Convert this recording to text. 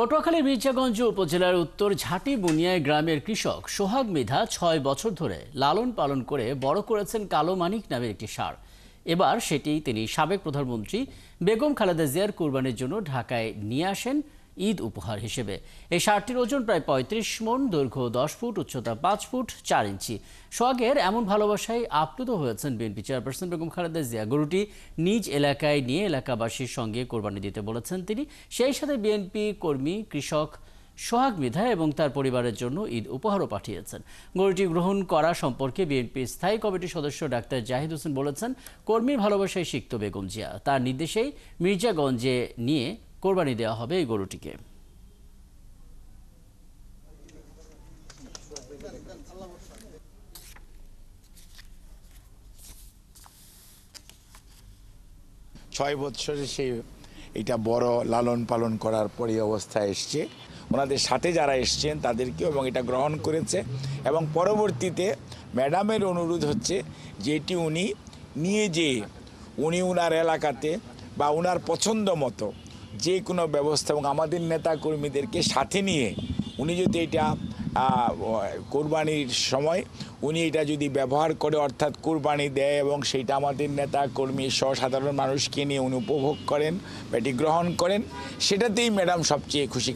পটুয়াখালীর মির্জাগঞ্জ উপজেলার উত্তর ঝাটি বুনিয়ায় গ্রামের কৃষক সোহাগ মৃধা ৬ বছর ধরে লালন পালন করে বড় করেছেন কালো মানিক নামের একটি ষাঁড়। এবার সেটি তিনি সাবেক প্রধানমন্ত্রী বেগম খালেদা জিয়ার কুরবানির জন্য ঢাকায় নিয়ে আসেন ঈদ উপহার হিসেবে। এই ষাঁড়টির ওজন প্রায় ৩৫ মণ, দৈর্ঘ্য ১০ ফুট, উচ্চতা ৫ ফুট ৪ ইঞ্চি। সোহাগের এমন ভালোবাসায় আপ্লুত হয়েছেন বিএনপি চেয়ারপারসন বেগম খালেদা জিয়া। গরুটি নিজ এলাকায় নিয়ে এলাকাবাসীর সঙ্গে কোরবানি দিতে বলেছেন তিনি। সেই সাথে বিএনপি কর্মী কৃষক সোহাগ মৃধা এবং তার পরিবারের জন্য ঈদ উপহারও পাঠিয়েছেন। গরুটি গ্রহণ করা সম্পর্কে বিএনপির স্থায়ী কমিটির সদস্য ডাক্তার জাহিদ হোসেন বলেছেন, কর্মীর ভালোবাসায় সিক্ত বেগম জিয়া। তার নির্দেশেই মির্জাগঞ্জে নিয়ে কোরবানি দেওয়া হবে এই গরুটিকে। ছয় বছরে সে এটা বড় লালন পালন করার পরে অবস্থায় এসছে। ওনাদের সাথে যারা এসছেন তাদেরকেও এবং এটা গ্রহণ করেছে এবং পরবর্তীতে ম্যাডামের অনুরোধ হচ্ছে যে এটি উনি নিয়ে যেয়ে উনি ওনার এলাকাতে বা ওনার পছন্দ মতো যে কোনো ব্যবস্থা এবং আমাদের নেতা কর্মীদেরকে সাথে নিয়ে উনি যদি এটা কোরবানির সময় উনি এটা যদি ব্যবহার করে অর্থাৎ কোরবানি দেয় এবং সেইটা আমাদের নেতা কর্মী সহ সাধারণ মানুষকে নিয়ে উনি উপভোগ করেন, এটি গ্রহণ করেন, সেটাতেই ম্যাডাম সবচেয়ে খুশি।